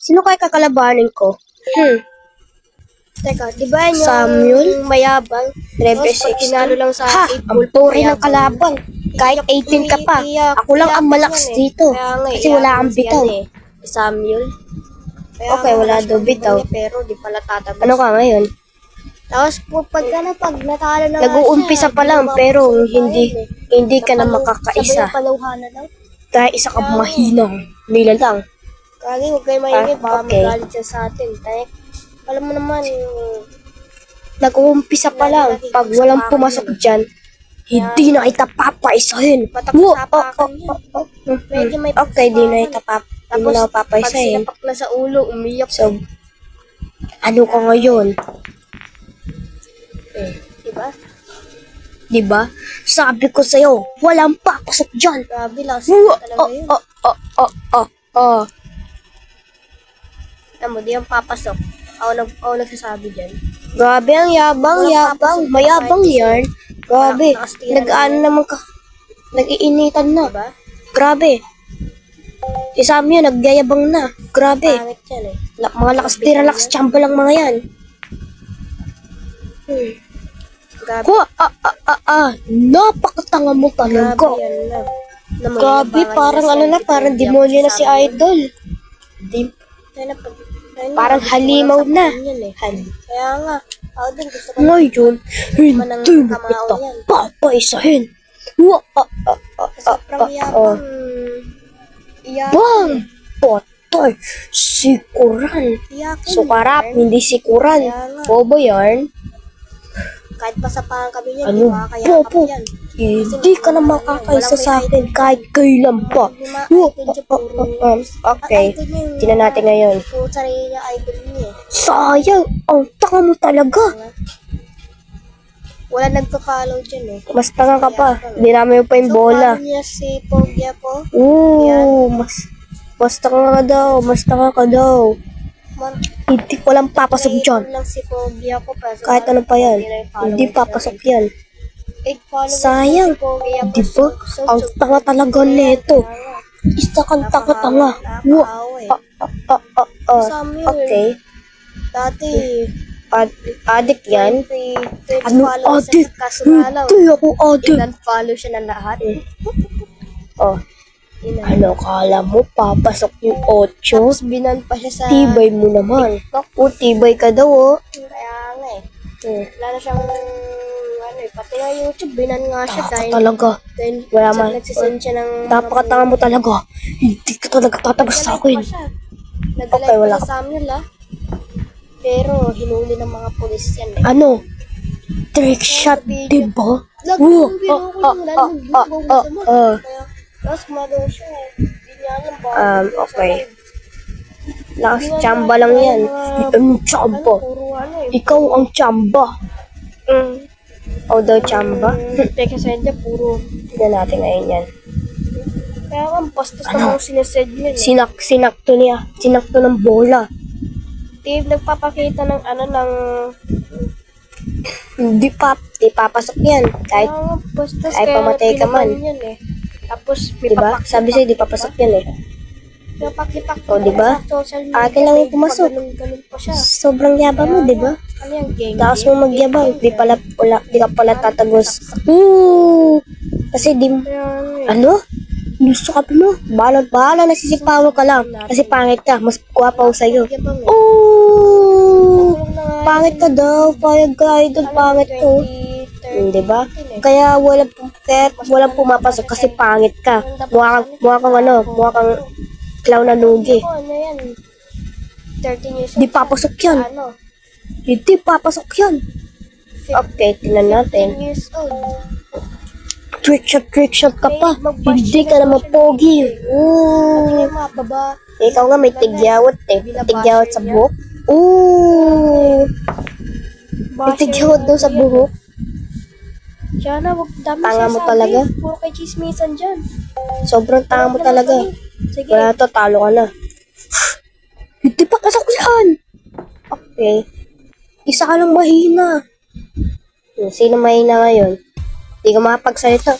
Sino kaya kakalabanin ko? Teka, di ba yun Samuel? yung mayabang? Level Tapos pag 6. tinalo lang sa Ha! 8 Ang turi ng kalaban. Kahit 18 ka pa. Ako lang ang malakas dito. Kasi wala kang bitaw. Samuel. Okay, wala daw bitaw. Pero di pala tatagos. Ano ka ngayon? Tapos pag natalo na Nag-uumpisa pa lang pero hindi ka na makakaisa. Sabay yung palawhanan lang. Dahil isa ka mahinang. Nila lang. Kagi, huwag kayo maingit. Baka Okay. magalit siya sa atin. Alam mo naman, Nag-uumpisa pa lang. Pag walang pumasok dyan, hindi na kita papaisahin. patakot sa apakan niya. Medyo may Okay, di na kita Tapos, pag papaisahin. sinapak na sa ulo, umiyak. So, ano ka ngayon? Diba? Diba? Sabi ko sa'yo, walang papasok dyan. Grabe lang. Talaga yun. Alam mo, di yung papasok. Ako nagsasabi dyan. Grabe ang yabang. Mayabang yan. Grabe. Nag-ano naman ka. Nag-iinitan na. Diba? Grabe. Si Samyo, nagyayabang na. Grabe. Pangit yan eh. Mga lakas tira, lakas tsamba lang mga yan. Grabe. Napakatanga mo talaga. Grabe yan lang. Grabe, parang ano na, parang demonyo na si Idol. Parang halimaw na. Kaya nga, ako din gusto ko Ngayon, hindi mo kamao kita yan. papaisahin. Sobrang yabang. Bang! Patay! Sikuran. Sukarap, hindi sikuran. Bobo yarn. Kahit pasapahan kami yan, Ano? Bobo. yan. Hindi ka na makakaisa sa akin kahit kailan pa. Okay, tingnan natin ngayon. Kung sarili niya idol niya eh. Sayang! Ang tanga mo talaga. Wala nagpa-follow dyan eh. Mas tanga ka pa. Dinami mo pa yung bola. So, niya si Poggia po. Mas tanga ka daw. Mas tanga ka daw. Hindi ko lang papasok dyan. Lang si Poggia po. Kahit ano pa yan. Hindi papasok yan. Sayang. Di ba? Ang tanga talaga neto. Isa kang tanga-tanga. Okay. Dati, Adik yan. 20 Ano followers adik? sa Kasuralaw. Hindi ako adik. Ilan follow siya na lahat. Ano kala mo? Papasok yung 8? Tapos binan pa siya sa... Tibay mo naman. Tibay ka daw Kaya nga eh. Wala na siyang... pati nga YouTube, binan nga siya dahil... talaga. Dahil Wala man. nagsisend siya ng... Napakatanga mo talaga. Hindi ka talaga tatagos sa akin. Okay, wala sa Samuel Pero hinuli ng mga pulis yan eh. Ano? Trick shot, diba? Tapos gumagawa siya eh. Hindi niya alam ba? Okay. Lakas tsamba lang yan. Ang tsamba. Ikaw ang tsamba. O daw tsamba? Teka sa niya, puro. Tignan natin ngayon yan. Kaya ang bastos na mga sinesend niya. Sinakto niya. Sinakto ng bola. Nagpapakita ng Di papasok yan. Kahit pamatay ka man. Yan, eh. Tapos, diba? Sabi sa'yo, di papasok yan eh. Napakipak O, diba? Akin lang yung pumasok. Ganun pa siya. Sobrang yabang mo, diba? Ano yan, gang? Tapos mo magyabang, di ka pala tatagos. Kasi ano? Gusto ka pa mo? Bahala, nasisipawan ka lang. Kasi pangit ka, mas guwapaw sa'yo. Pangit ka daw, payag ka, idol, pangit ko. Diba? Kaya walang pumapasok kasi pangit ka. Mukha kang clown na nugi. Ano yan? 13 years old. Di papasok yan. Hindi papasok yan. Okay, tingnan natin. 15 years old. Trick shot ka pa. Hindi ka na mapogi. Ikaw nga may tigyawat eh. Tigyawat sa buhok. May tigyawat daw sa buhok. Diana, wag dami Tanga mo sasabi. talaga. Puro kay chismisan dyan. Sobrang tanga mo talaga. Sige. Wala to, talo ka na. Hindi pa pasok yan. Okay. Isa ka lang mahina. Sino mahina ngayon? Hindi ka makapagsalita.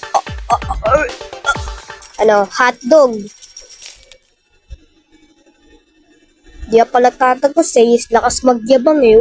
Ano, hotdog. Di ka pala tatagos eh. Lakas magyabang eh.